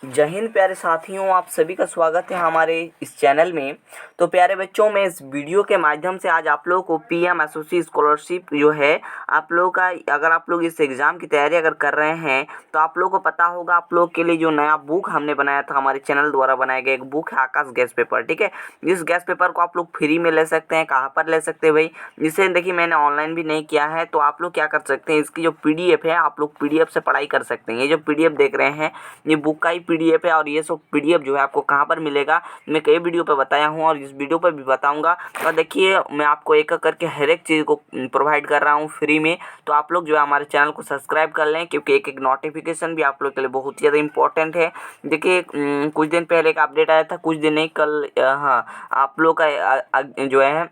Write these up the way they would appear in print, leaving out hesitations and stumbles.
जय हिंद प्यारे साथियों, आप सभी का स्वागत है हमारे इस चैनल में। तो प्यारे बच्चों, मैं इस वीडियो के माध्यम से आज आप लोगों को पीएम एसओसी स्कॉलरशिप जो है आप लोगों का, अगर आप लोग इस एग्ज़ाम की तैयारी अगर कर रहे हैं तो आप लोगों को पता होगा, आप लोग के लिए जो नया बुक हमने बनाया था, हमारे चैनल द्वारा बनाया गया एक बुक है आकाश गैस पेपर। ठीक है, इस गैस पेपर को आप लोग फ्री में ले सकते हैं। कहाँ पर ले सकते हैं भाई? जिसे देखिए मैंने ऑनलाइन भी नहीं किया है, तो आप लोग क्या कर सकते हैं, इसकी जो पीडीएफ है आप लोग पीडीएफ से पढ़ाई कर सकते हैं। ये जो पीडीएफ देख रहे हैं ये बुक का ही पीडीएफ है, और ये सब पीडीएफ जो है आपको कहाँ पर मिलेगा मैं कई वीडियो पे बताया हूँ और इस वीडियो पर भी बताऊंगा। और देखिए मैं आपको एक एक करके हर एक चीज़ को प्रोवाइड कर रहा हूँ फ्री में। तो आप लोग जो है हमारे चैनल को सब्सक्राइब कर लें, क्योंकि एक एक नोटिफिकेशन भी आप लोग के लिए बहुत ज़्यादा इंपॉर्टेंट है। देखिए कुछ दिन पहले एक अपडेट आया था, कुछ दिन नहीं कल, हाँ, आप लोग का जो है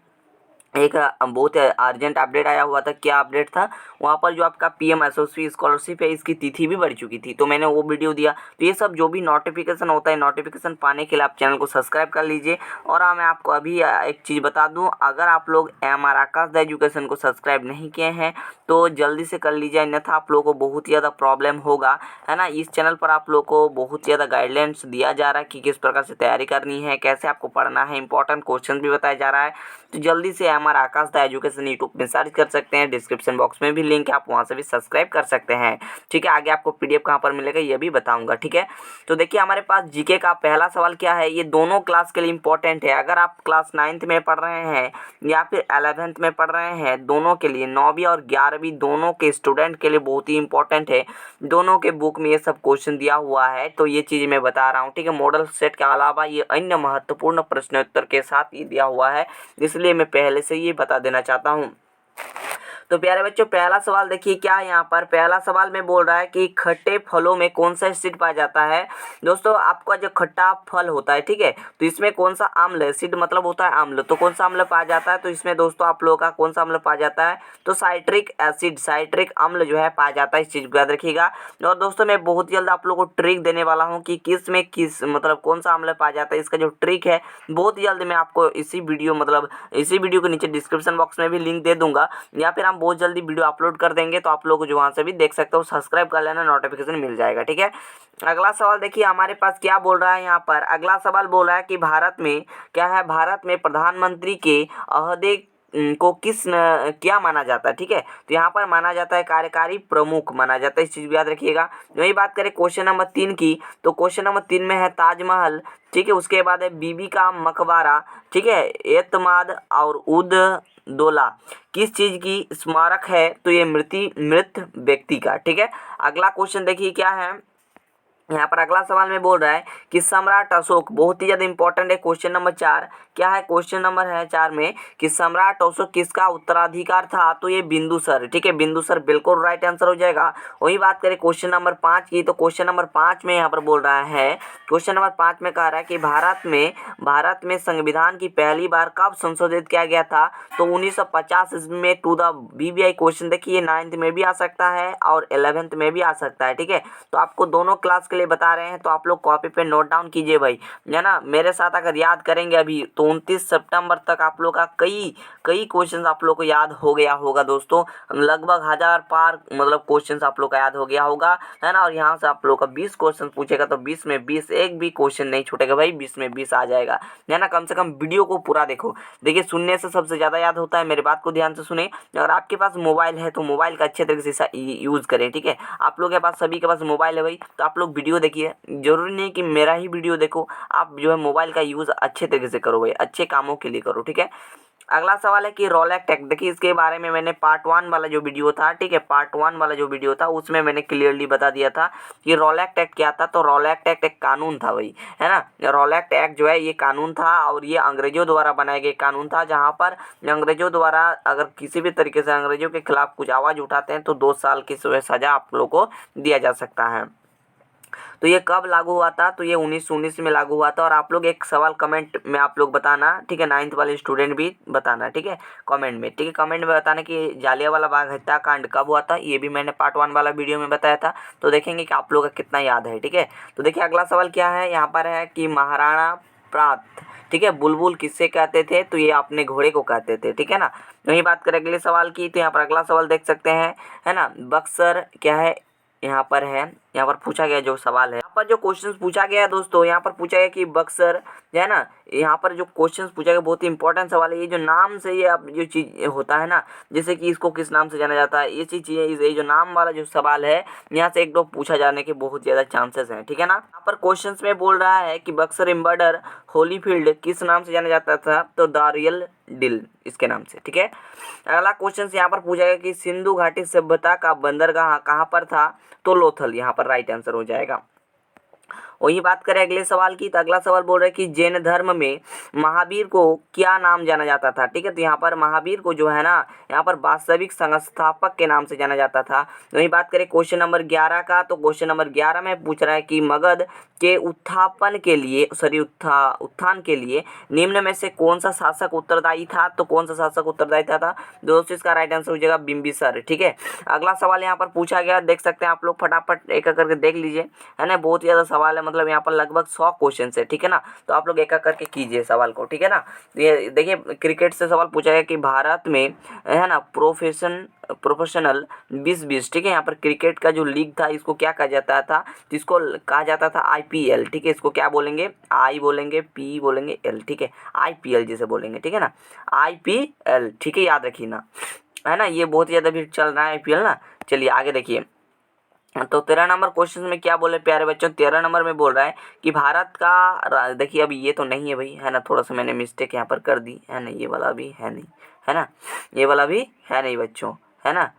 एक बहुत अर्जेंट अपडेट आया हुआ था। क्या अपडेट था? वहाँ पर जो आपका पीएम एसओसी स्कॉलरशिप है इसकी तिथि भी बढ़ चुकी थी, तो मैंने वो वीडियो दिया। तो ये सब जो भी नोटिफिकेशन होता है, नोटिफिकेशन पाने के लिए आप चैनल को सब्सक्राइब कर लीजिए। और मैं आपको अभी एक चीज़ बता दूं, अगर आप लोग एमआर आकाश एजुकेशन को सब्सक्राइब नहीं किए हैं तो जल्दी से कर लीजिए, अन्यथा आप लोगों को बहुत ज़्यादा प्रॉब्लम होगा, है ना। इस चैनल पर आप लोग को बहुत ज़्यादा गाइडलाइंस दिया जा रहा है कि किस प्रकार से तैयारी करनी है, कैसे आपको पढ़ना है, इंपॉर्टेंट क्वेश्चन भी बताया जा रहा है। तो जल्दी से हमारा आकाश द एजुकेशन यूट्यूब में सर्च कर सकते हैं, डिस्क्रिप्शन बॉक्स में भी लिंक है, आप वहाँ से भी सब्सक्राइब कर सकते हैं। ठीक है, आगे आपको पीडीएफ कहाँ पर मिलेगा ये भी बताऊंगा। ठीक है, तो देखिए हमारे पास जीके का पहला सवाल क्या है, ये दोनों क्लास के लिए इंपॉर्टेंट है। अगर आप क्लास 9th में पढ़ रहे हैं या फिर 11th में पढ़ रहे हैं, दोनों के लिए, 9वीं और 11वीं दोनों के स्टूडेंट के लिए बहुत ही इंपॉर्टेंट है। दोनों के बुक में ये सब क्वेश्चन दिया हुआ है, तो ये चीज़ मैं बता रहा हूँ। ठीक है, मॉडल सेट के अलावा ये अन्य महत्वपूर्ण प्रश्नोत्तर के साथ ये दिया हुआ है, इसलिए मैं पहले से ये बता देना चाहता हूँ। तो प्यारे बच्चों, पहला सवाल देखिए क्या है। यहाँ पर पहला सवाल में बोल रहा है कि खट्टे फलों में कौन सा एसिड पाया जाता है। दोस्तों, आपका जो खट्टा फल होता है, ठीक है, तो इसमें कौन सा अम्ल, एसिड मतलब होता है अम्ल, तो कौन सा अम्ल पाया जाता है? तो इसमें दोस्तों आप लोगों का कौन सा अम्ल पाया जाता है? तो साइट्रिक एसिड, साइट्रिक अम्ल जो है पाया जाता है। इस चीज़ को याद रखिएगा। और दोस्तों मैं बहुत जल्द आप लोगों को ट्रिक देने वाला हूँ कि किस में किस मतलब कौन सा अम्ल पाया जाता है, इसका जो ट्रिक है बहुत जल्द मैं आपको इसी वीडियो के नीचे डिस्क्रिप्शन बॉक्स में भी लिंक दे दूंगा, या फिर हम बहुत जल्दी वीडियो अपलोड कर देंगे, तो आप लोग जो वहाँ से भी देख सकते हो। सब्सक्राइब कर लेना, नोटिफिकेशन मिल जाएगा। ठीक है, अगला सवाल देखिए हमारे पास क्या बोल रहा है। यहाँ पर अगला सवाल बोल रहा है कि भारत में क्या है, भारत में प्रधानमंत्री के अहदे को क्या माना जाता है। ठीक है, तो यहाँ पर माना जाता है कार्यकारी प्रमुख माना जाता है। इस चीज़ को याद रखिएगा। वही बात करें क्वेश्चन नंबर 3 की, तो क्वेश्चन नंबर 3 में है ताजमहल। ठीक है, उसके बाद है बीबी का मकबरा। ठीक है, एतमाद और उद दौला किस चीज़ की स्मारक है? तो ये मृत व्यक्ति का। ठीक है, अगला क्वेश्चन देखिए क्या है। यहाँ पर अगला सवाल में बोल रहा है कि सम्राट अशोक, बहुत ही ज़्यादा इंपॉर्टेंट है, क्वेश्चन नंबर 4 क्या है, क्वेश्चन नंबर है 4 में कि सम्राट अशोक किसका उत्तराधिकार था? तो ये बिंदुसर। ठीक है, बिंदुसर बिल्कुल राइट आंसर हो जाएगा। वही बात करें क्वेश्चन नंबर 5 की, तो क्वेश्चन नंबर 5 में यहाँ पर बोल रहा है, क्वेश्चन नंबर 5 में कह रहा है कि भारत में संविधान की पहली बार कब संशोधित किया गया था? तो 1950 ईस्वी में। टू द बीबीआई क्वेश्चन देखिए 9th में भी आ सकता है और 11th में भी आ सकता है। ठीक है, तो आपको दोनों क्लास के लिए बता रहे हैं, तो आप लोग कॉपी पे नोट डाउन कीजिए भाई, है ना। मेरे साथ अगर याद करेंगे अभी तो 29 सितंबर तक आप लोग का कई क्वेश्चंस आप लोग को याद हो गया होगा दोस्तों। लगभग 1000 पार मतलब क्वेश्चंस आप लोग का याद हो गया होगा, है ना। और यहाँ से आप लोग का 20 क्वेश्चन पूछेगा तो 20 में 20, एक भी क्वेश्चन नहीं छूटेगा भाई, 20 में 20 आ जाएगा, है ना। कम से कम वीडियो को पूरा देखो। देखिए सुनने से सबसे ज़्यादा याद होता है, मेरी बात को ध्यान से सुने। अगर आपके पास मोबाइल है तो मोबाइल का अच्छे तरीके से यूज़ करें। ठीक है, आप लोग के पास, सभी के पास मोबाइल है भाई, तो आप लोग वीडियो देखिए। जरूरी नहीं कि मेरा ही वीडियो देखो, आप जो है मोबाइल का यूज़ अच्छे तरीके से करो भाई, अच्छे कामों के लिए करो। ठीक है, अगला सवाल है कि रोलैक एक्ट। देखिए इसके बारे में मैंने पार्ट 1 वाला जो वीडियो था, ठीक है, पार्ट 1 वाला जो वीडियो था उसमें मैंने क्लियरली बता दिया था कि रोलैक एक्ट क्या था। तो रोलैक एक्ट एक कानून था भाई, है ना। रोलैक एक्ट जो है ये कानून था, और ये अंग्रेजों द्वारा बनाया गया कानून था, जहाँ पर अंग्रेजों द्वारा अगर किसी भी तरीके से अंग्रेजों के खिलाफ कुछ आवाज़ उठाते हैं तो 2 साल की सजा आप लोग को दिया जा सकता है। तो ये कब लागू हुआ था? तो ये 1919 में लागू हुआ था। और आप लोग एक सवाल कमेंट में आप लोग बताना, ठीक है, 9th वाले स्टूडेंट भी बताना, ठीक है, कमेंट में। ठीक है, कमेंट में बताना कि जालियांवाला बाग हत्याकांड कब हुआ था। ये भी मैंने पार्ट 1 वाला वीडियो में बताया था, तो देखेंगे कि आप लोग का कितना याद है। ठीक है, तो देखिए अगला सवाल क्या है, यहाँ पर है कि महाराणा प्रताप, ठीक है, बुलबुल किससे कहते थे? तो ये अपने घोड़े को कहते थे। ठीक है ना। वही बात करें अगले सवाल की, तो यहाँ पर अगला सवाल देख सकते हैं, है ना। बक्सर क्या है, यहाँ पर है यहाँ पर पूछा गया जो सवाल है, यहाँ पर जो क्वेश्चन पूछा गया है दोस्तों, यहाँ पर पूछा गया कि बक्सर जो है ना, यहाँ पर जो क्वेश्चन पूछा गया बहुत ही इंपॉर्टेंट सवाल है। ये जो नाम से ये अब जो चीज होता है ना, जैसे कि इसको किस नाम से जाना जाता है, ये चीज़ ये जो नाम वाला जो सवाल है, यहाँ से एक दो पूछा जाने के बहुत ज़्यादा चांसेस हैं, ठीक है ना। यहाँ पर क्वेश्चन में बोल रहा है कि बक्सर एम्बर्डर होलीफील्ड किस नाम से जाना जाता था, तो दारियल डिल इसके नाम से, ठीक है। अगला क्वेश्चन यहाँ पर पूछा गया कि सिंधु घाटी सभ्यता का बंदरगाह कहाँ पर था, तो लोथल यहाँ पर राइट आंसर हो जाएगा। वही बात करें अगले सवाल की, तो अगला सवाल बोल रहा है कि जैन धर्म में महावीर को क्या नाम जाना जाता था, ठीक है। तो यहाँ पर महावीर को जो है ना, यहाँ पर वास्तविक संस्थापक के नाम से जाना जाता था। वही बात करें क्वेश्चन नंबर 11 का, तो क्वेश्चन नंबर 11 में पूछ रहा है कि मगध के उत्थान के लिए निम्न में से कौन सा शासक उत्तरदायी था, तो कौन सा शासक उत्तरदायी था दोस्तों, इसका राइट आंसर हो जाएगा बिंबिसार, ठीक है। अगला सवाल यहाँ पर पूछा गया, देख सकते हैं आप लोग, फटाफट एक एक करके देख लीजिए, है ना। बहुत ज़्यादा सवाल है, मतलब यहाँ पर लगभग 100 क्वेश्चन है, ठीक है ना। तो आप लोग एक एक करके कीजिए सवाल को, ठीक है ना। ये देखिए क्रिकेट से सवाल पूछा गया कि भारत में है ना प्रोफेशनल 2020, ठीक है। यहाँ पर क्रिकेट का जो लीग था इसको क्या कहा जाता था, तो इसको कहा जाता था IPL, ठीक है। इसको क्या बोलेंगे, आई बोलेंगे, पी बोलेंगे, एल, ठीक है। IPL जिसे बोलेंगे, ठीक है ना, IPL, ठीक है, याद रखिए ना, है ना। ये बहुत ज़्यादा भी चल रहा है IPL ना। चलिए आगे देखिए, तो 13 नंबर क्वेश्चन में क्या बोले प्यारे बच्चों, 13 नंबर में बोल रहा है कि भारत का, देखिए अभी ये तो नहीं है भाई, है ना, थोड़ा सा मैंने मिस्टेक यहाँ पर कर दी, है ना, ये वाला भी है नहीं, है ना, ये वाला भी है नहीं बच्चों, है ना।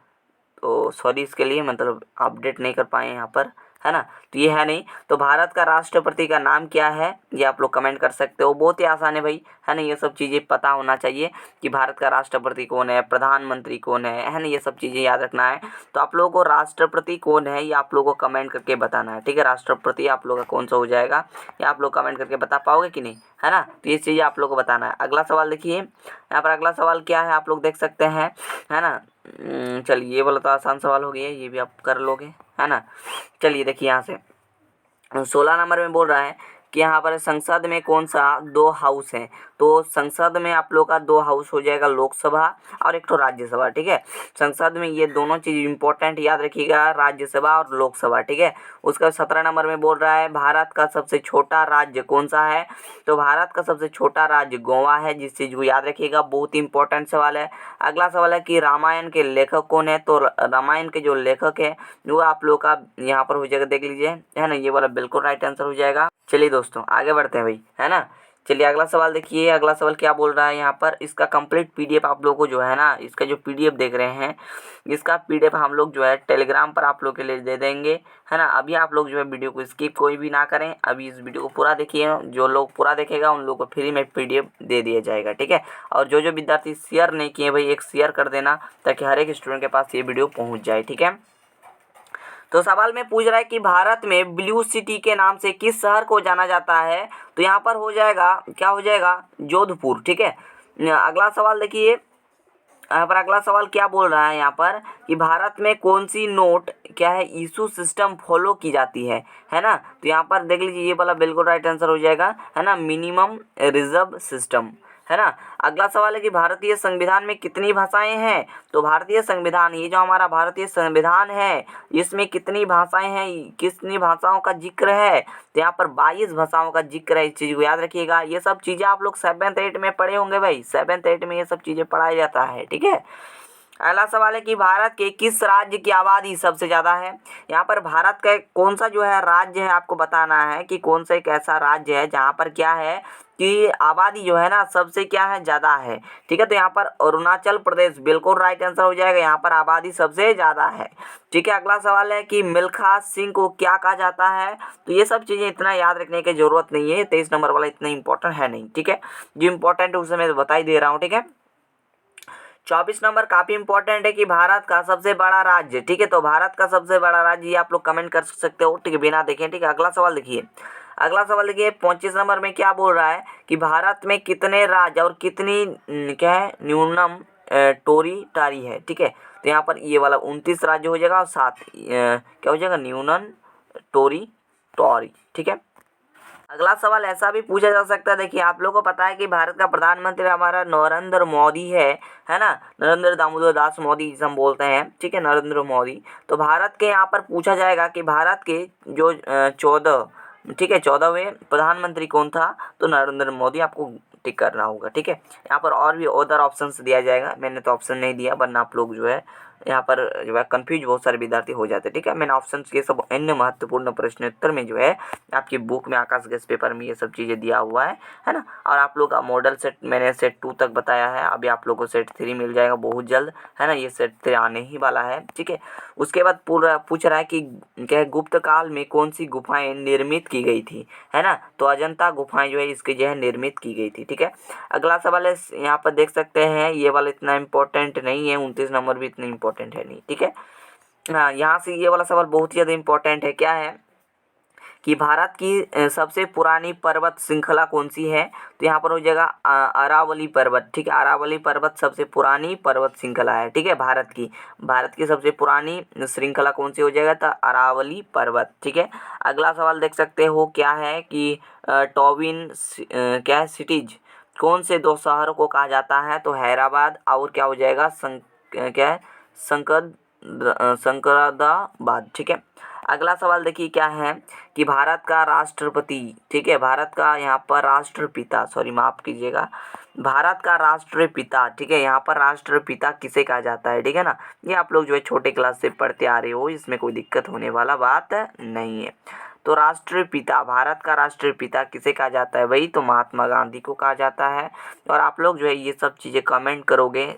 तो सॉरी इसके लिए, मतलब अपडेट नहीं कर पाए यहाँ पर, है ना। तो ये है नहीं। तो भारत का राष्ट्रपति का नाम क्या है, ये आप लोग कमेंट कर सकते हो, बहुत ही आसान है भाई, है ना। ये सब चीज़ें पता होना चाहिए कि भारत का राष्ट्रपति कौन है, प्रधानमंत्री कौन है ना, ये सब चीज़ें याद रखना है। तो आप लोगों को राष्ट्रपति कौन है ये आप लोगों को कमेंट करके बताना है, ठीक है। राष्ट्रपति आप लोगों का कौन सा हो जाएगा, ये आप लोग कमेंट करके बता पाओगे कि नहीं, है ना। तो ये चीज़ें आप लोग को बताना है। अगला सवाल देखिए, यहाँ पर अगला सवाल क्या है आप लोग देख सकते हैं, है ना। चलिए ये वाला तो आसान सवाल हो गया, ये भी आप कर लोगे, है ना। चलिए देखिए यहाँ से 16 नंबर में बोल रहा है कि यहाँ पर संसद में कौन सा 2 हाउस हैं, तो संसद में आप लोग का 2 हाउस हो जाएगा, लोकसभा और एक तो राज्यसभा, ठीक है। संसद में ये दोनों चीज़ इंपॉर्टेंट याद रखिएगा, राज्यसभा और लोकसभा, ठीक है। उसका 17 नंबर में बोल रहा है भारत का सबसे छोटा राज्य कौन सा है, तो भारत का सबसे छोटा राज्य गोवा है, जिस चीज़ को याद रखिएगा, बहुत ही इंपॉर्टेंट सवाल है। अगला सवाल है कि रामायण के लेखक कौन है, तो रामायण के जो लेखक है वो आप लोग का यहाँ पर हो जाएगा, देख लीजिए, है ना, ये वाला बिल्कुल राइट आंसर हो जाएगा। चलिए दोस्तों आगे बढ़ते हैं भाई, है ना। चलिए अगला सवाल देखिए, अगला सवाल क्या बोल रहा है यहाँ पर, इसका कंप्लीट PDF आप लोगों को जो है ना, इसका जो PDF देख रहे हैं, इसका PDF हम लोग जो है टेलीग्राम पर आप लोग के लिए दे देंगे, है ना। अभी आप लोग जो है वीडियो को स्किप कोई भी ना करें, अभी इस वीडियो को पूरा देखिए, जो लोग पूरा देखेगा उन लोगों को फ्री में PDF दे दिया जाएगा, ठीक है। और जो जो विद्यार्थी शेयर नहीं किए भाई, एक शेयर कर देना ताकि हर एक स्टूडेंट के पास ये वीडियो पहुँच जाए, ठीक है। तो सवाल में पूछ रहा है कि भारत में ब्लू सिटी के नाम से किस शहर को जाना जाता है, तो यहाँ पर हो जाएगा, क्या हो जाएगा, जोधपुर, ठीक है। अगला सवाल देखिए, यहाँ पर अगला सवाल क्या बोल रहा है यहाँ पर कि भारत में कौन सी नोट क्या है इशू सिस्टम फॉलो की जाती है ना। तो यहाँ पर देख लीजिए, ये वाला बिल्कुल राइट आंसर हो जाएगा, है ना, मिनिमम रिजर्व सिस्टम, है ना। अगला सवाल है कि भारतीय संविधान में कितनी भाषाएं हैं, तो भारतीय संविधान, ये जो हमारा भारतीय संविधान है इसमें कितनी भाषाएं हैं, कितनी भाषाओं का जिक्र है, तो यहाँ पर 22 भाषाओं का जिक्र है, इस चीज़ को याद रखिएगा। ये सब चीज़ें आप लोग 7th 8 में पढ़े होंगे भाई, 7th 8 में ये सब चीज़ें पढ़ाया जाता है, ठीक है। अगला सवाल है कि भारत के किस राज्य की आबादी सबसे ज़्यादा है, यहाँ पर भारत का कौन सा जो है राज्य है आपको बताना है कि कौन सा एक ऐसा राज्य है जहाँ पर क्या है कि आबादी जो है ना सबसे क्या है ज़्यादा है, ठीक है। तो यहाँ पर अरुणाचल प्रदेश बिल्कुल राइट आंसर हो जाएगा, यहाँ पर आबादी सबसे ज़्यादा है, ठीक है। अगला सवाल है कि मिल्खा सिंह को क्या कहा जाता है, तो ये सब चीज़ें इतना याद रखने की ज़रूरत नहीं है, 23 नंबर वाला इतना इंपॉर्टेंट है नहीं, ठीक है। जो इंपॉर्टेंट है उसे मैं बता ही दे रहा हूँ, ठीक है। 24 नंबर काफ़ी इंपॉर्टेंट है कि भारत का सबसे बड़ा राज्य, ठीक है। तो भारत का सबसे बड़ा राज्य ये आप लोग कमेंट कर सकते हो, ठीक है, बिना देखें, ठीक है। अगला सवाल देखिए, अगला सवाल देखिए 25 नंबर में क्या बोल रहा है कि भारत में कितने राज्य और कितनी क्या है न्यूनतम टोरी है, ठीक है। तो यहाँ पर ये वाला 29 राज्य हो जाएगा और 7 क्या हो जाएगा न्यूनतम टोरी, ठीक है। अगला सवाल ऐसा भी पूछा जा सकता है, देखिए आप लोगों को पता है कि भारत का प्रधानमंत्री हमारा नरेंद्र मोदी है ना, नरेंद्र दामोदर दास मोदी जिसे हम बोलते हैं, ठीक है, नरेंद्र मोदी। तो भारत के यहाँ पर पूछा जाएगा कि भारत के जो 14, ठीक है, 14वें प्रधानमंत्री कौन था, तो नरेंद्र मोदी आपको टिक करना होगा, ठीक है। यहाँ पर और भी अदर ऑप्शंस दिया जाएगा, मैंने तो ऑप्शन नहीं दिया वरना आप लोग जो है यहाँ पर जो है कंफ्यूज बहुत सारे विद्यार्थी हो जाते हैं, ठीक है। मैंने ऑप्शन ये सब अन्य महत्वपूर्ण प्रश्नोत्तर में जो है आपकी बुक में आकाश गैस पेपर में ये सब चीज़ें दिया हुआ है ना। और आप लोग का मॉडल सेट मैंने सेट 2 तक बताया है, अभी आप लोग को सेट 3 मिल जाएगा बहुत जल्द, है ना, ये सेट 3 आने ही वाला है, ठीक है। उसके बाद पूरा पूछ रहा है कि क्या है, गुप्त काल में कौन सी गुफाएं निर्मित की गई थी, है ना, तो अजंता गुफाएं जो है इसकी जो है निर्मित की गई थी, ठीक है। अगला सवाल है, यहाँ पर देख सकते हैं ये वाला इतना इंपॉर्टेंट नहीं है, 29 नंबर भी इतना इंपॉर्टेंट है नहीं, ठीक है। हाँ, यहाँ से ये वाला सवाल बहुत ही ज़्यादा इंपॉर्टेंट है, क्या है कि भारत की सबसे पुरानी पर्वत श्रृंखला कौन सी है, तो यहाँ पर हो जाएगा अरावली पर्वत, ठीक है। अरावली पर्वत सबसे पुरानी पर्वत श्रृंखला है, ठीक है, भारत की सबसे पुरानी श्रृंखला कौन सी हो जाएगा, तो अरावली पर्वत, ठीक है। अगला सवाल देख सकते हो क्या है कि टॉविन क्या है सिटीज कौन से 2 शहरों को कहा जाता है, तो हैदराबाद और क्या हो जाएगा क्या है शंकराबाद, ठीक है। अगला सवाल देखिए क्या है कि भारत का राष्ट्रपति, ठीक है, भारत का यहाँ पर राष्ट्रपिता, सॉरी माफ कीजिएगा, भारत का राष्ट्रपिता, ठीक है, यहाँ पर राष्ट्रपिता किसे कहा जाता है, ठीक है ना। ये आप लोग जो है छोटे क्लास से पढ़ते आ रहे हो, इसमें कोई दिक्कत होने वाला बात नहीं है। तो राष्ट्रपिता, भारत का राष्ट्रपिता किसे कहा जाता है भाई, तो महात्मा गांधी को कहा जाता है। और आप लोग जो है ये सब चीज़ें कमेंट करोगे,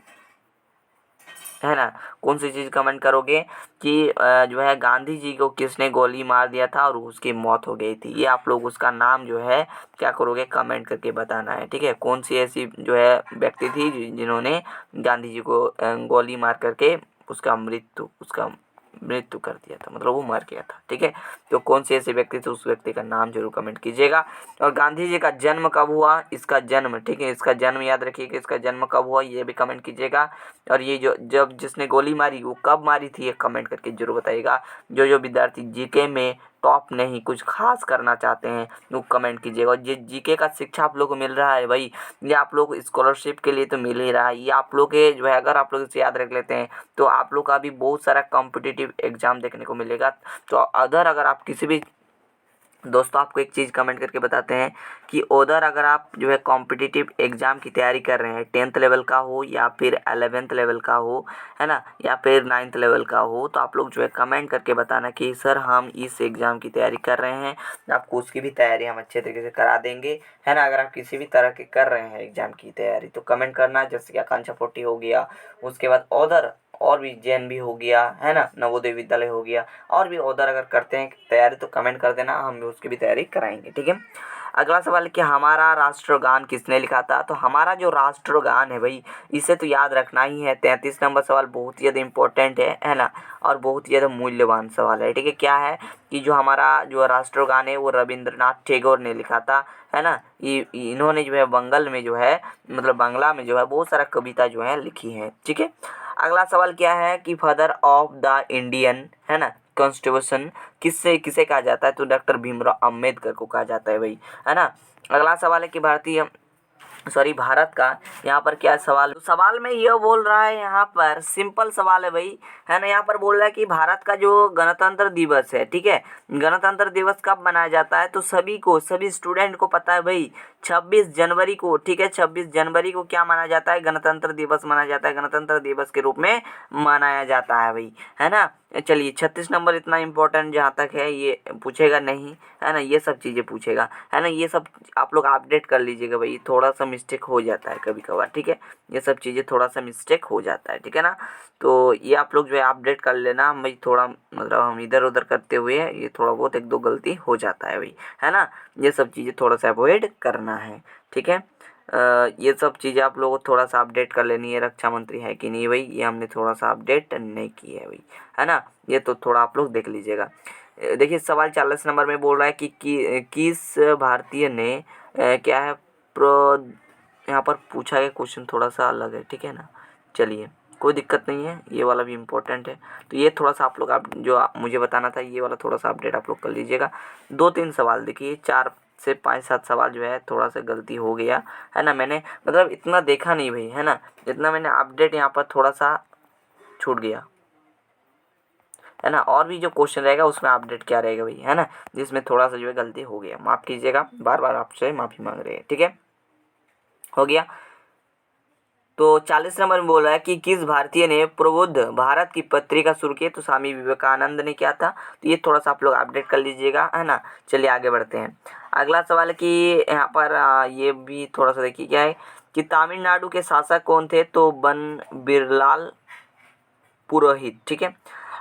है ना, कौन सी चीज़ कमेंट करोगे कि जो है गांधी जी को किसने गोली मार दिया था और उसकी मौत हो गई थी, ये आप लोग उसका नाम जो है क्या करोगे, कमेंट करके बताना है, ठीक है। कौन सी ऐसी जो है व्यक्ति थी जिन्होंने गांधी जी को गोली मार करके उसका मृत्यु कर दिया था, मतलब वो मर गया था, ठीक है। तो कौन से ऐसे व्यक्ति थे, उस व्यक्ति का नाम जरूर कमेंट कीजिएगा। और गांधी जी का जन्म कब हुआ, इसका जन्म, ठीक है, इसका जन्म याद रखिएगा, इसका जन्म कब हुआ ये भी कमेंट कीजिएगा। और ये जो जब जिसने गोली मारी वो कब मारी थी, ये कमेंट करके जरूर बताइएगा। जो विद्यार्थी जीके में टॉप नहीं कुछ खास करना चाहते हैं वो कमेंट कीजिएगा। और ये जीके का शिक्षा आप लोग को मिल रहा है भाई, ये आप लोग स्कॉलरशिप के लिए तो मिल ही रहा है, ये आप लोग के जो है अगर आप लोग इसे याद रख लेते हैं तो आप लोग का भी बहुत सारा कॉम्पिटिटिव एग्जाम देखने को मिलेगा। तो अगर आप किसी भी दोस्तों आपको एक चीज़ कमेंट करके बताते हैं कि अगर आप जो है कॉम्पिटिटिव एग्ज़ाम की तैयारी कर रहे हैं, 10th लेवल का हो या फिर 11th लेवल का हो, है ना, या फिर 9th लेवल का हो, तो आप लोग जो है कमेंट करके बताना कि सर हम इस एग्ज़ाम की तैयारी कर रहे हैं, आपको उसकी भी तैयारी हम अच्छे तरीके से करा देंगे, है ना। अगर आप किसी भी तरह के कर रहे हैं एग्ज़ाम की तैयारी तो कमेंट करना, जैसे कि आकांक्षा 40 हो गया, उसके बाद और भी जैन भी हो गया, है ना, नवोदय विद्यालय हो गया, और भी अगर करते हैं तैयारी तो कमेंट कर देना, हम भी उसकी भी तैयारी कराएंगे, ठीक है। अगला सवाल है कि हमारा राष्ट्रगान किसने लिखा था, तो हमारा जो राष्ट्रगान है भाई इसे तो याद रखना ही है। 33 नंबर सवाल बहुत ही ज़्यादा इंपॉर्टेंट है ना, और बहुत ही ज़्यादा मूल्यवान सवाल है, ठीक है। क्या है कि जो हमारा जो राष्ट्रगान है वो रविंद्रनाथ टैगोर ने लिखा था, है ना। इन्होंने जो है बंगाल में जो है मतलब बांग्ला में जो है बहुत सारा कविता जो है लिखी है, ठीक है। अगला सवाल क्या है कि फादर ऑफ द इंडियन, है ना, कॉन्स्टिट्यूशन किसे कहा जाता है, तो डॉक्टर भीमराव अंबेडकर को कहा जाता है भाई, है ना। अगला सवाल है कि भारत का यहाँ पर क्या सवाल में यह बोल रहा है, यहाँ पर सिंपल सवाल है भाई, है ना। यहाँ पर बोल रहा है कि भारत का जो गणतंत्र दिवस है, ठीक है, गणतंत्र दिवस कब मनाया जाता है, तो सभी स्टूडेंट को पता है भाई 26 जनवरी को, ठीक है, 26 जनवरी को क्या माना जाता है, गणतंत्र दिवस माना जाता है, गणतंत्र दिवस के रूप में मनाया जाता है भाई, है ना। चलिए 36 नंबर इतना इंपॉर्टेंट जहाँ तक है ये पूछेगा नहीं, है ना, ये सब चीज़ें पूछेगा, है ना। ये सब आप लोग अपडेट कर लीजिएगा भाई, थोड़ा सा मिस्टेक हो जाता है कभी कभार, ठीक है, ये सब चीज़ें थोड़ा सा मिस्टेक हो जाता है, ठीक है ना। तो ये आप लोग जो है अपडेट कर लेना भाई, थोड़ा मतलब हम इधर उधर करते हुए ये थोड़ा बहुत 1-2 गलती हो जाता है भाई, है ना। ये सब चीज़ें थोड़ा सा अवॉइड करना है, ठीक है। ये सब चीज़ें आप लोगों को थोड़ा सा अपडेट कर लेनी है, रक्षा मंत्री है कि नहीं भाई, ये हमने थोड़ा सा अपडेट नहीं की है भाई, है ना। ये तो थोड़ा आप लोग देख लीजिएगा। देखिए सवाल 40 नंबर में बोल रहा है कि किस भारतीय ने क्या है प्रो यहाँ पर पूछा गया क्वेश्चन थोड़ा सा अलग है, ठीक है ना। चलिए कोई दिक्कत नहीं है, ये वाला भी इम्पोर्टेंट है, तो ये थोड़ा सा मुझे बताना था, ये वाला थोड़ा सा अपडेट आप लोग कर लीजिएगा। 2-3 सवाल देखिए, 4 से 5-7 सवाल जो है थोड़ा सा गलती हो गया है ना, मैंने मतलब इतना देखा नहीं भाई, है ना, जितना मैंने अपडेट यहाँ पर थोड़ा सा छूट गया, है ना। और भी जो क्वेश्चन रहेगा उसमें अपडेट क्या रहेगा भाई, है ना, जिसमें थोड़ा सा जो है गलती हो गया, माफ़ कीजिएगा, बार बार आपसे माफ़ी मांग रहे हैं, ठीक है, हो गया। तो 40 नंबर में बोल रहा है कि किस भारतीय ने प्रबुद्ध भारत की पत्रिका शुरू की, तो स्वामी विवेकानंद ने किया था। तो ये थोड़ा सा आप लोग अपडेट कर लीजिएगा, है ना। चलिए आगे बढ़ते हैं। अगला सवाल है कि यहाँ पर ये भी थोड़ा सा देखिए क्या है कि तमिलनाडु के शासक कौन थे, तो बन बिरलाल पुरोहित, ठीक है।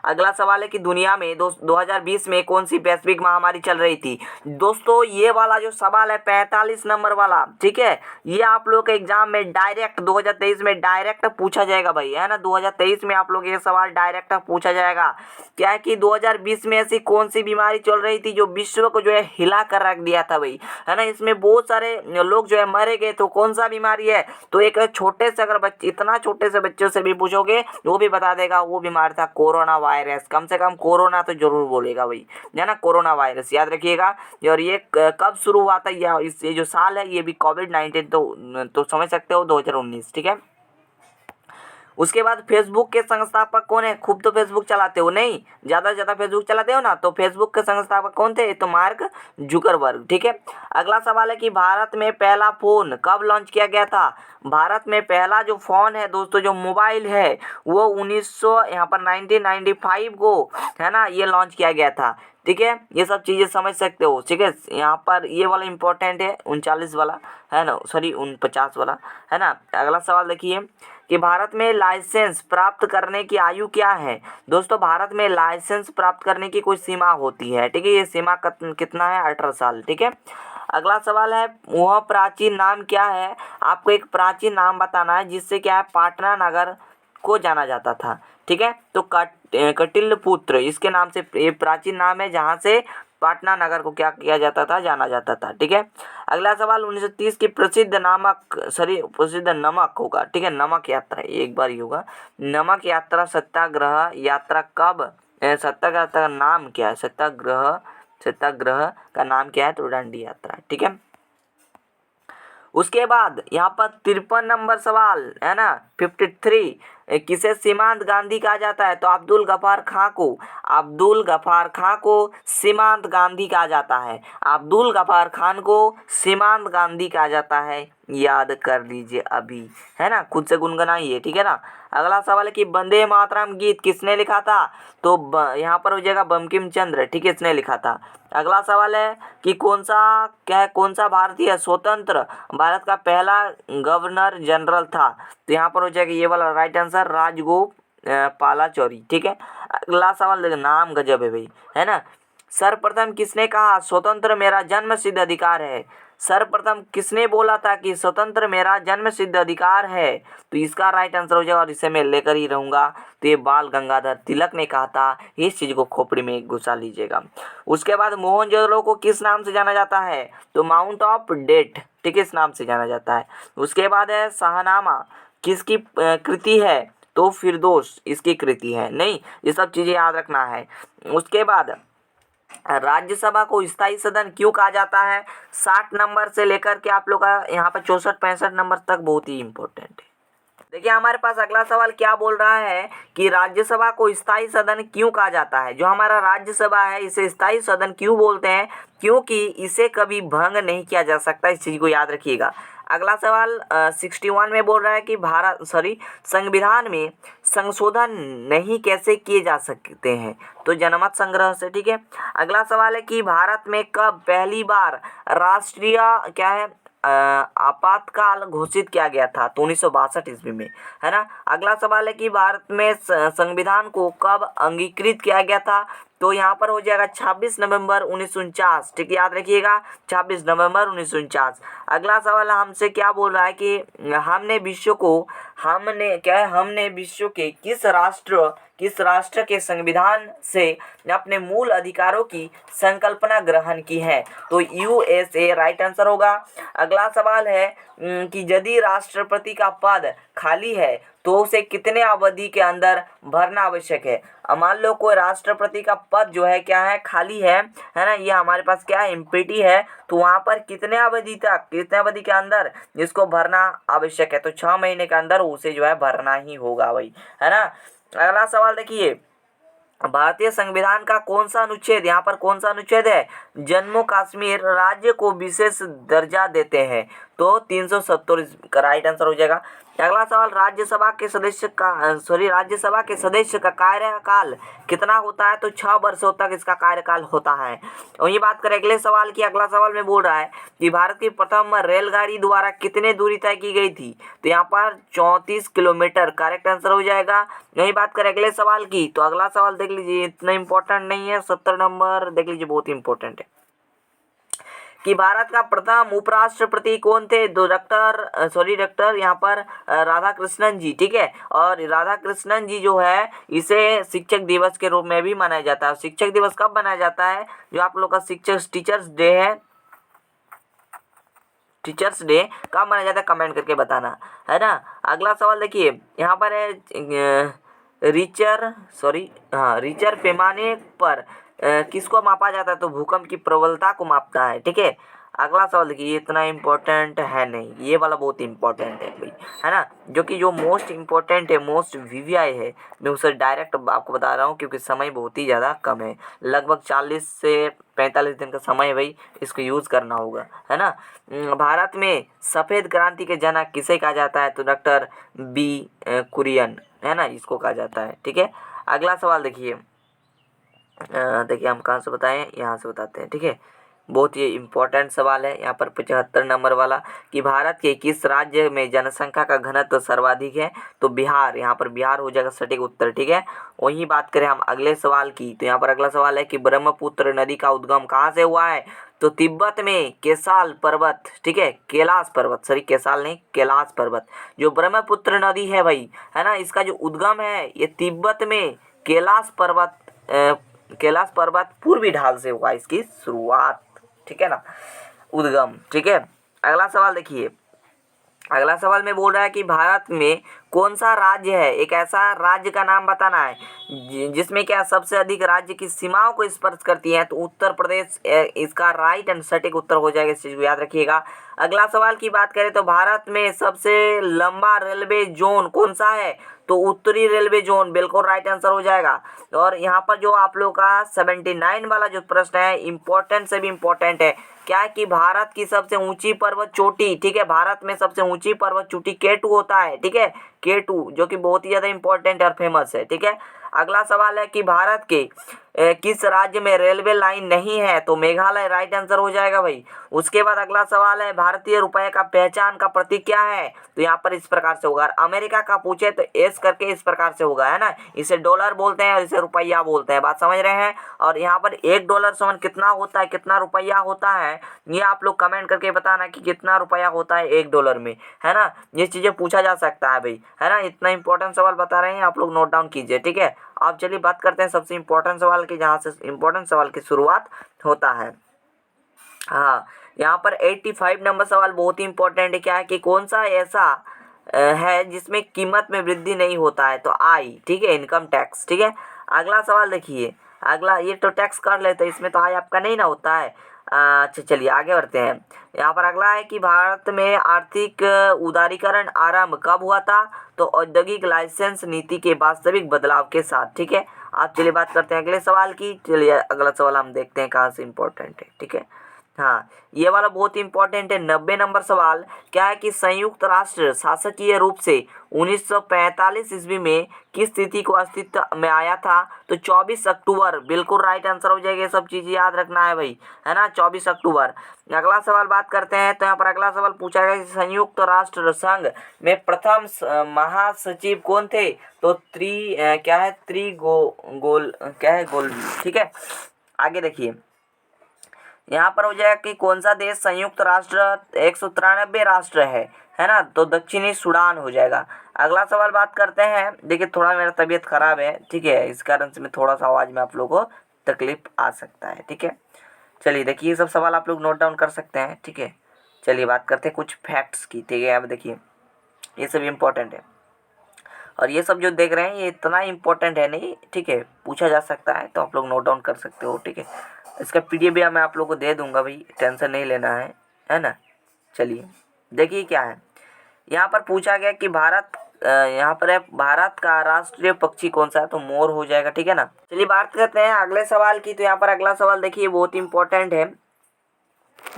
अगला सवाल है कि दुनिया में 2020 में कौन सी वैश्विक महामारी चल रही थी। दोस्तों ये वाला जो सवाल है 45 नंबर वाला, ठीक है, ये आप लोग के एग्जाम में डायरेक्ट 2023 में डायरेक्ट पूछा जाएगा भाई, है ना। 2023 में आप लोग ये सवाल डायरेक्ट पूछा जाएगा। क्या है कि 2020 में ऐसी कौन सी बीमारी चल रही थी जो विश्व को जो है हिला कर रख दिया था भाई, है ना। इसमें बहुत सारे लोग जो है मरे गए, तो कौन सा बीमारी है, तो एक छोटे से अगर बच्चे, इतना छोटे से बच्चों से भी पूछोगे वो भी बता देगा, वो बीमारी था कोरोना वायरस। कम से कम कोरोना तो जरूर बोलेगा भाई, है ना, कोरोना वायरस याद रखिएगा। और ये कब शुरू हुआ था, ये जो साल है ये भी कोविड-19 तो समझ सकते हो 2019, ठीक है। उसके बाद फेसबुक के संस्थापक कौन है। खूब तो फेसबुक चलाते हो नहीं, ज़्यादा से ज़्यादा फेसबुक चलाते हो ना, तो फेसबुक के संस्थापक कौन थे, तो मार्क जुकरबर्ग, ठीक है। अगला सवाल है कि भारत में पहला फ़ोन कब लॉन्च किया गया था। भारत में पहला जो फ़ोन है दोस्तों, जो मोबाइल है, वो 1995 को, है ना, ये लॉन्च किया गया था, ठीक है। ये सब चीज़ें समझ सकते हो, ठीक है। यहाँ पर ये वाला इंपॉर्टेंट है 39 वाला, है ना, सॉरी 49 वाला, है ना। अगला सवाल देखिए कि भारत में लाइसेंस प्राप्त करने की आयु क्या है। दोस्तों भारत में लाइसेंस प्राप्त करने की कोई सीमा होती है, ठीक है, ये सीमा कितना है, 18 साल, ठीक है। अगला सवाल है वह प्राचीन नाम क्या है। आपको एक प्राचीन नाम बताना है जिससे क्या है पाटना नगर को जाना जाता था, ठीक है। तो कटिलपुत्र इसके नाम से ये प्राचीन नाम है जहाँ से पाटना नगर को क्या किया जाता था, जाना जाता था, ठीक है। अगला सवाल 1930 की प्रसिद्ध नमक होगा, ठीक है, नमक यात्रा एक बार ही होगा। नमक यात्रा सत्याग्रह यात्रा कब, सत्याग्रह का नाम क्या है, सत्याग्रह का नाम क्या है, तो दांडी यात्रा, ठीक है। उसके बाद यहाँ पर 53 नंबर सवाल है ना, 53 किसे सीमांत गांधी कहा जाता है, तो अब्दुल गफार खां को सीमांत गांधी कहा जाता है। अब्दुल गफार खान को सीमांत गांधी कहा जाता है, याद कर लीजिए अभी, है ना, खुद से गुनगुनाइए, ठीक है ना। अगला सवाल है कि वंदे मातरम गीत किसने लिखा था, तो यहाँ पर हो जाएगा बंकिम चंद्र, ठीक है, इसने लिखा था। अगला सवाल है कि कौन सा भारतीय स्वतंत्र भारत का पहला गवर्नर जनरल था, तो यहाँ पर हो जाएगा ये वाला राइट आंसर राजगोपालाचारी, ठीक है। अगला सवाल देखो, नाम गजब है भाई, है ना। सर्वप्रथम किसने कहा स्वतंत्र मेरा जन्म सिद्ध अधिकार है। सर्वप्रथम किसने बोला था कि स्वतंत्र मेरा जन्म सिद्ध अधिकार है, तो इसका राइट आंसर हो जाएगा, और इसे मैं लेकर ही रहूंगा, तो ये बाल गंगाधर तिलक ने कहा था। इस चीज को खोपड़ी में घुसा लीजिएगा। उसके बाद मोहनजोदड़ो को किस नाम से जाना जाता है, तो माउंट ऑफ डेथ, ठीक है, इस नाम से जाना जाता है। उसके बाद है शाहनामा किसकी कृति है, तो फिरदौस इसकी कृति है। नहीं, ये सब चीजें याद रखना है। उसके बाद राज्यसभा को स्थायी सदन क्यों कहा जाता है। 60 नंबर से लेकर के आप लोग का यहाँ पर 64-65 नंबर तक बहुत ही इंपॉर्टेंट है। देखिए हमारे पास अगला सवाल क्या बोल रहा है कि राज्यसभा को स्थायी सदन क्यों कहा जाता है। जो हमारा राज्यसभा है इसे स्थायी सदन क्यों बोलते हैं, क्योंकि इसे कभी भंग नहीं किया जा सकता, इस चीज को याद रखिएगा। अगला सवाल 61 में बोल रहा है कि संविधान में संशोधन नहीं कैसे किए जा सकते हैं, तो जनमत संग्रह से, ठीक है। अगला सवाल है कि भारत में कब पहली बार राष्ट्रीय क्या है आपातकाल घोषित किया गया था, तो 1962 ईस्वी में, है ना। अगला सवाल है कि भारत में संविधान को कब अंगीकृत किया गया था, तो यहाँ पर हो जाएगा 26 नवंबर 1949, ठीक है, याद रखिएगा 26 नवंबर 1949। अगला सवाल हमसे क्या बोल रहा है कि हमने विश्व के किस राष्ट्र किस राष्ट्र के संविधान से अपने मूल अधिकारों की संकल्पना ग्रहण की है? तो यूएसए राइट आंसर होगा। अगला सवाल है कि यदि राष्ट्रपति का पद खाली है तो उसे कितने अवधि के अंदर भरना आवश्यक है? अब मान लो कोई राष्ट्रपति का पद जो है क्या है, खाली है ना, ये हमारे पास क्या है, एम्प्टी है, तो वहां पर कितने अवधि तक, कितने अवधि के अंदर जिसको भरना आवश्यक है? तो 6 महीने के अंदर उसे जो है भरना ही होगा भाई, है ना। अगला सवाल देखिए, भारतीय संविधान का कौन सा अनुच्छेद, यहाँ पर कौन सा अनुच्छेद है, जम्मू कश्मीर राज्य को विशेष दर्जा देते हैं? तो 370 का राइट आंसर हो जाएगा। अगला सवाल, राज्यसभा के सदस्य का कार्यकाल कितना होता है? तो 6 वर्षों तक इसका कार्यकाल होता है। और ये बात करें अगले सवाल की, अगला सवाल में बोल रहा है कि भारत की प्रथम रेलगाड़ी द्वारा कितने दूरी तय की गई थी? तो यहाँ पर 34 किलोमीटर करेक्ट आंसर हो जाएगा। यही बात करें अगले सवाल की, तो अगला सवाल देख लीजिए, इतना इंपॉर्टेंट नहीं है, 70 नंबर देख लीजिए, बहुत इंपॉर्टेंट है कि भारत का प्रथम उपराष्ट्रपति कौन थे? तो डॉक्टर यहाँ पर राधाकृष्णन जी, ठीक है। और राधाकृष्णन जी जो है, इसे शिक्षक दिवस के रूप में भी मनाया जाता है। शिक्षक दिवस कब मनाया जाता है? जो आप लोग का टीचर्स डे है, टीचर्स डे कब मनाया जाता है, कमेंट करके बताना, है ना। अगला सवाल देखिए, यहाँ पर है रिचर पैमाने पर किसको मापा जाता है? तो भूकंप की प्रबलता को मापता है, ठीक है। अगला सवाल देखिए, ये इतना इम्पोर्टेंट है नहीं, ये वाला बहुत इम्पोर्टेंट है भाई, है ना। जो मोस्ट इम्पोर्टेंट है, मोस्ट वीवीआई है, मैं उसे डायरेक्ट आपको बता रहा हूँ क्योंकि समय बहुत ही ज़्यादा कम है, लगभग 40 से 45 दिन का समय है भाई, इसको यूज़ करना होगा, है ना। भारत में सफ़ेद क्रांति के जनक किसे कहा जाता है? तो डॉक्टर बी कुरियन, है ना, इसको कहा जाता है, ठीक है। अगला सवाल देखिए, हम कहाँ से बताएं, यहाँ से बताते हैं, ठीक है। बहुत ही इम्पोर्टेंट सवाल है यहाँ पर 75 नंबर वाला कि भारत के किस राज्य में जनसंख्या का घनत्व सर्वाधिक है? तो बिहार, यहाँ पर बिहार हो जाएगा सटीक उत्तर, ठीक है। वही बात करें हम अगले सवाल की, तो यहाँ पर अगला सवाल है कि ब्रह्मपुत्र नदी का उद्गम कहाँ से हुआ है? तो तिब्बत में कैलाश पर्वत, ठीक है, कैलाश पर्वत, सॉरी कैलाश नहीं, कैलाश पर्वत, जो ब्रह्मपुत्र नदी है भाई, है ना, इसका जो उद्गम है ये तिब्बत में कैलाश पर्वत पूर्वी ढाल से हुआ इसकी शुरुआत, ठीक है ना, उद्गम, ठीक है। अगला सवाल देखिए, अगला सवाल में बोल रहा है कि भारत में कौन सा राज्य है, एक ऐसा राज्य का नाम बताना है जिसमें क्या सबसे अधिक राज्य की सीमाओं को स्पर्श करती है? तो उत्तर प्रदेश इसका राइट एंड सटीक उत्तर हो जाएगा, इस चीज को याद रखिएगा। अगला सवाल की बात करें तो भारत में सबसे लंबा रेलवे जोन कौन सा है? तो उत्तरी रेलवे जोन, बिल्कुल राइट आंसर हो जाएगा। और यहाँ पर जो आप लोग का 79 वाला जो प्रश्न है, इंपॉर्टेंट से भी इंपॉर्टेंट है, क्या है कि भारत की सबसे ऊंची पर्वत चोटी, ठीक है, भारत में सबसे ऊंची पर्वत चोटी K2 होता है, ठीक है, K2, जो कि बहुत ही ज़्यादा इंपॉर्टेंट और फेमस है, ठीक है। अगला सवाल है कि भारत के किस राज्य में रेलवे लाइन नहीं है? तो मेघालय, राइट आंसर हो जाएगा भाई। उसके बाद अगला सवाल है, भारतीय रुपए का पहचान का प्रतीक क्या है? तो यहाँ पर इस प्रकार से होगा। अमेरिका का पूछे तो एस करके इस प्रकार से होगा, है ना, इसे डॉलर बोलते हैं और इसे रुपया बोलते हैं, बात समझ रहे हैं। और यहाँ पर $1 समान कितना होता है, कितना रुपया होता है, ये आप लोग कमेंट करके बताना कि कितना रुपया होता है $1 में, है ना, ये चीज़ें पूछा जा सकता है भाई, है ना। इतना इंपॉर्टेंट सवाल बता रहे हैं, आप लोग नोट डाउन कीजिए, ठीक है। आप चलिए बात करते हैं सबसे इंपॉर्टेंट सवाल की, जहाँ से इंपॉर्टेंट सवाल की शुरुआत होता है। हाँ, यहाँ पर 85 नंबर सवाल बहुत ही इंपॉर्टेंट है, क्या है कि कौन सा ऐसा है जिसमें कीमत में वृद्धि नहीं होता है? तो आई, ठीक है, इनकम टैक्स, ठीक है। अगला सवाल देखिए, अगला ये तो टैक्स कर लेते हैं, इसमें तो आई आपका नहीं ना होता है। अच्छा चलिए आगे बढ़ते हैं। यहाँ पर अगला है कि भारत में आर्थिक उदारीकरण आरंभ कब हुआ था? तो औद्योगिक लाइसेंस नीति के वास्तविक बदलाव के साथ, ठीक है। आप चलिए बात करते हैं अगले सवाल की। चलिए अगला सवाल हम देखते हैं कहाँ से इम्पोर्टेंट है, ठीक है। हाँ, ये वाला बहुत इंपॉर्टेंट है, 90 नंबर सवाल, क्या है कि संयुक्त राष्ट्र शासकीय रूप से 1945 ईस्वी में किस तिथि को अस्तित्व में आया था? तो 24 अक्टूबर, बिल्कुल राइट आंसर हो जाएगा, सब चीज़ें याद रखना है भाई, है ना, 24 अक्टूबर। अगला सवाल बात करते हैं, तो यहाँ पर अगला सवाल पूछा गया कि संयुक्त राष्ट्र संघ में प्रथम महासचिव कौन थे? तो गोल, ठीक है। आगे देखिए, यहाँ पर हो जाएगा कि कौन सा देश संयुक्त राष्ट्र 193 राष्ट्र है ना, तो दक्षिणी सूडान हो जाएगा। अगला सवाल बात करते हैं। देखिए थोड़ा मेरा तबीयत खराब है, ठीक है, इस कारण से मैं थोड़ा सा आवाज़ में आप लोगों को तकलीफ आ सकता है, ठीक है। चलिए देखिए ये सब सवाल आप लोग नोट डाउन कर सकते हैं, ठीक है। चलिए बात करते हैं कुछ फैक्ट्स की, ठीक है। अब देखिए ये सब इम्पोर्टेंट है, और ये सब जो देख रहे हैं ये इतना इम्पोर्टेंट है नहीं, ठीक है, पूछा जा सकता है, तो आप लोग नोट डाउन कर सकते हो, ठीक है। इसका पीडीएफ भी मैं आप लोग को दे दूंगा भाई, टेंशन नहीं लेना है ना। चलिए देखिए क्या है, यहाँ पर पूछा गया कि यहाँ पर है भारत का राष्ट्रीय पक्षी कौन सा है, तो मोर हो जाएगा, ठीक है ना। चलिए बात करते हैं अगले सवाल की। तो यहाँ पर अगला सवाल देखिए बहुत इंपॉर्टेंट है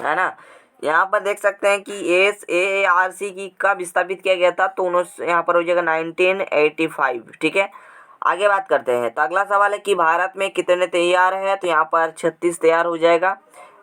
ना। यहाँ पर देख सकते हैं कि SAARC की कब स्थापित किया गया था, तो यहाँ पर हो जाएगा 1985, ठीक है। आगे बात करते हैं। तो अगला सवाल है कि भारत में कितने तैयार है, तो यहाँ पर 36 तैयार हो जाएगा,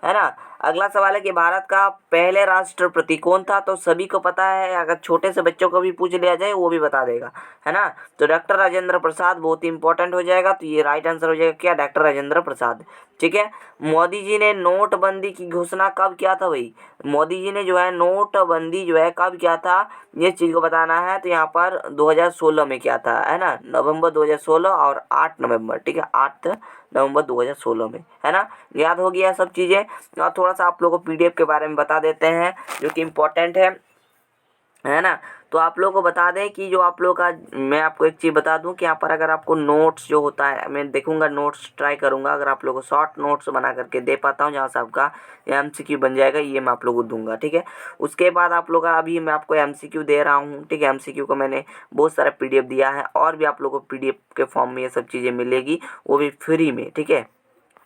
है ना। अगला सवाल है कि भारत का पहले राष्ट्रपति कौन था, तो सभी को पता है, अगर छोटे से बच्चों को भी पूछ लिया जाए वो भी बता देगा, है ना। तो डॉक्टर राजेंद्र प्रसाद बहुत ही इंपॉर्टेंट हो जाएगा, तो ये राइट आंसर हो जाएगा क्या, डॉक्टर राजेंद्र प्रसाद, ठीक है। मोदी जी ने नोटबंदी की घोषणा कब किया था भाई, मोदी जी ने जो है नोटबंदी जो है कब किया था, ये चीज़ को बताना है। तो यहाँ पर 2016 में किया था, है ना, नवंबर 2016 और 8 नवंबर, ठीक है, 8 नवंबर 2016 में, है ना। याद हो गया सब चीज़ें। और थोड़ा सा आप लोगों को पीडीएफ के बारे में बता देते हैं जो कि इम्पोर्टेंट है ना। तो आप लोगों को बता दें कि जो आप लोग का, मैं आपको एक चीज़ बता दूं कि यहाँ पर अगर आपको नोट्स जो होता है, मैं देखूंगा नोट्स ट्राई करूंगा, अगर आप लोगों को शॉर्ट नोट्स बना करके दे पाता हूँ जहाँ से आपका MCQ बन जाएगा, ये मैं आप लोगों को दूंगा, ठीक है। उसके बाद आप लोग का अभी मैं आपको MCQ दे रहा हूँ, ठीक है। MCQ को मैंने बहुत सारा PDF दिया है, और भी आप लोगों को PDF के फॉर्म में ये सब चीज़ें मिलेगी, वो भी फ्री में, ठीक है,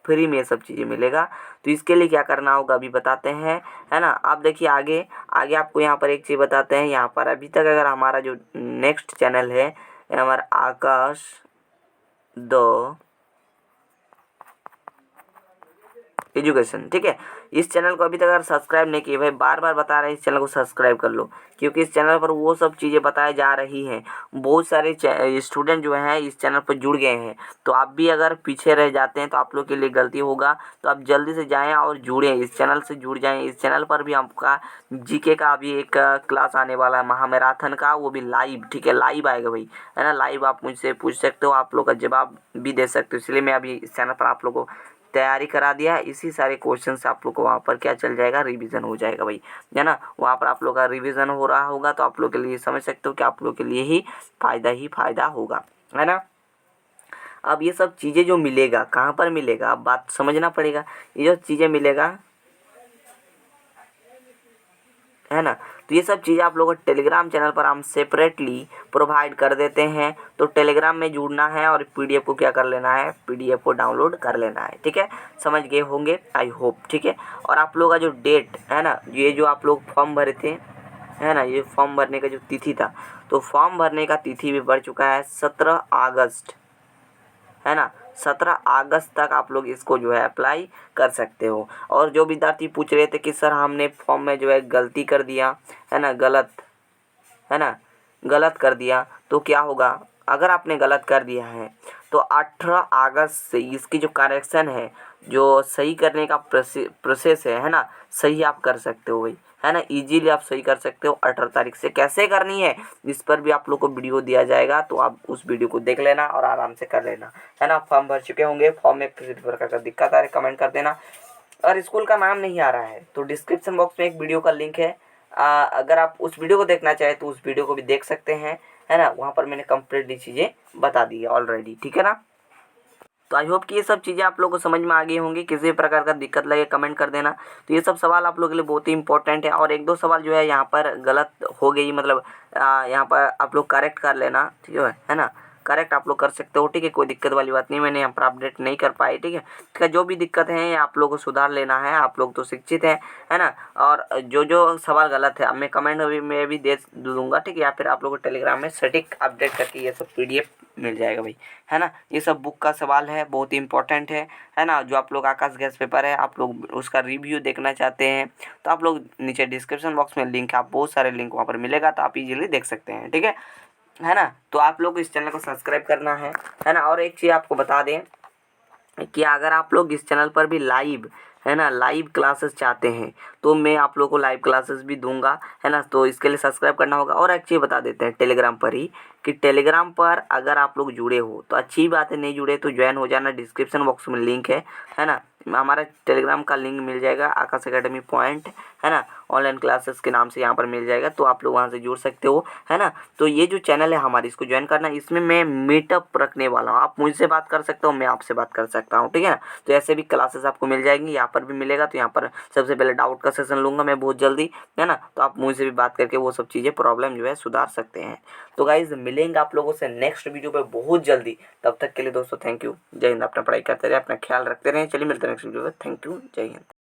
फ्री में ये सब चीज़ें मिलेगा। तो इसके लिए क्या करना होगा अभी बताते हैं, है ना। आप देखिए आगे आगे आपको यहाँ पर एक चीज़ बताते हैं। यहाँ पर अभी तक अगर हमारा जो नेक्स्ट चैनल है हमारा आकाश द एजुकेशन, ठीक है, इस चैनल को अभी तक अगर सब्सक्राइब नहीं किए, भाई बार बार बता रहे हैं इस चैनल को सब्सक्राइब कर लो, क्योंकि इस चैनल पर वो सब चीज़ें बताई जा रही हैं। बहुत सारे स्टूडेंट जो हैं इस चैनल पर जुड़ गए हैं, तो आप भी अगर पीछे रह जाते हैं तो आप लोग के लिए गलती होगा। तो आप जल्दी से जाएँ और जुड़ें, इस चैनल से जुड़ जाएँ। इस चैनल पर भी आपका GK का अभी एक क्लास आने वाला है, महामैराथन का, वो भी लाइव, ठीक है, लाइव आएगा भाई, है ना। लाइव आप मुझसे पूछ सकते हो, आप लोग का जवाब भी दे सकते हो, इसलिए मैं अभी इस चैनल पर आप लोगों को तैयारी करा दिया है। इसी सारे क्वेश्चन से आप लोग को वहाँ पर क्या चल जाएगा, रिवीजन हो जाएगा भाई, है ना। वहाँ पर आप लोग का रिवीजन हो रहा होगा, तो आप लोग के लिए समझ सकते हो कि आप लोग के लिए ही फायदा होगा, है ना। अब ये सब चीज़ें जो मिलेगा कहाँ पर मिलेगा, अब बात समझना पड़ेगा। ये जो चीज़ें मिलेगा, है ना, तो ये सब चीज़ें आप लोगों को टेलीग्राम चैनल पर हम सेपरेटली प्रोवाइड कर देते हैं। तो टेलीग्राम में जुड़ना है और PDF को क्या कर लेना है, PDF को डाउनलोड कर लेना है, ठीक है। समझ गए होंगे आई होप, ठीक है। और आप लोग का जो डेट है ना, ये जो आप लोग फॉर्म भरे थे, है ना, ये फॉर्म भरने का जो तिथि था, तो फॉर्म भरने का तिथि भी बढ़ चुका है, 17 अगस्त, है ना। 17 अगस्त तक आप लोग इसको जो है अप्लाई कर सकते हो। और जो विद्यार्थी पूछ रहे थे कि सर हमने फॉर्म में जो है गलती कर दिया, है ना, गलत कर दिया, तो क्या होगा, अगर आपने गलत कर दिया है तो 18 अगस्त से इसकी जो करेक्शन है, जो सही करने का प्रोसेस है ना, सही आप कर सकते हो भाई, है ना, इजीली आप सही कर सकते हो। 18 तारीख से कैसे करनी है इस पर भी आप लोग को वीडियो दिया जाएगा, तो आप उस वीडियो को देख लेना और आराम से कर लेना, है ना। फॉर्म भर चुके होंगे, फॉर्म में किसी प्रकार का दिक्कत आ रही है कमेंट कर देना। और स्कूल का नाम नहीं आ रहा है तो डिस्क्रिप्शन बॉक्स में एक वीडियो का लिंक है, अगर आप उस वीडियो को देखना चाहें तो उस वीडियो को भी देख सकते हैं, है ना। वहाँ पर मैंने कंप्लीटली चीज़ें बता दी है ऑलरेडी, ठीक है ना। तो आई होप कि ये सब चीज़ें आप लोगों को समझ में आ गई होंगी। किसी भी प्रकार का दिक्कत लगे कमेंट कर देना। तो ये सब सवाल आप लोगों के लिए बहुत ही इंपॉर्टेंट है, और एक दो सवाल जो है यहाँ पर गलत हो गई, मतलब यहाँ पर आप लोग करेक्ट कर लेना, ठीक है ना, करेक्ट आप लोग कर सकते हो, ठीक है, कोई दिक्कत वाली बात नहीं। मैंने यहाँ पर अपडेट नहीं कर पाई, ठीक है। जो भी दिक्कत है आप लोग को सुधार लेना है, आप लोग तो शिक्षित हैं, है ना। और जो सवाल गलत है अब मैं कमेंट में भी दे दूंगा, ठीक है, या फिर आप लोग को टेलीग्राम में सटीक अपडेट करके ये सब PDF मिल जाएगा भाई, है ना। ये सब बुक का सवाल है, बहुत ही इंपॉर्टेंट है ना। जो आप लोग आकाश गैस पेपर है, आप लोग उसका रिव्यू देखना चाहते हैं तो आप लोग नीचे डिस्क्रिप्शन बॉक्स में लिंक है, आप बहुत सारे लिंक वहाँ पर मिलेगा, तो आप इजीली देख सकते हैं, ठीक है ना। तो आप लोग इस चैनल को सब्सक्राइब करना है ना। और एक चीज़ आपको बता दें कि अगर आप लोग इस चैनल पर भी लाइव, है ना, लाइव क्लासेस चाहते हैं तो मैं आप लोगों को लाइव क्लासेस भी दूंगा, है ना। तो इसके लिए सब्सक्राइब करना होगा। और एक चीज़ बता देते हैं टेलीग्राम पर ही कि टेलीग्राम पर अगर आप लोग जुड़े हो तो अच्छी बात है, नहीं जुड़े तो ज्वाइन हो जाना, डिस्क्रिप्शन बॉक्स में लिंक है ना। हमारा टेलीग्राम का लिंक मिल जाएगा, आकाश एकेडमी पॉइंट, है ना, ऑनलाइन क्लासेस के नाम से यहाँ पर मिल जाएगा, तो आप लोग वहाँ से जुड़ सकते हो, है ना। तो ये जो चैनल है हमारी, इसको ज्वाइन करना। इसमें मैं मीटअप रखने वाला हूँ, आप मुझसे बात कर सकते हो, मैं आपसे बात कर सकता हूँ, ठीक है ना। तो ऐसे भी क्लासेस आपको मिल जाएंगी, यहाँ पर भी मिलेगा। तो यहाँ पर सबसे पहले डाउट का सेशन लूँगा मैं बहुत जल्दी, है ना। तो आप मुझसे भी बात करके वो सब चीज़ें प्रॉब्लम जो है सुधार सकते हैं। तो गाइज मिलेंगे आप लोगों से नेक्स्ट वीडियो पे बहुत जल्दी। तब तक के लिए दोस्तों थैंक यू, जय हिंद। अपना पढ़ाई करते रहे, अपना ख्याल रखते रहे। चलिए मिलते हैं नेक्स्ट वीडियो पे। थैंक यू, जय हिंद।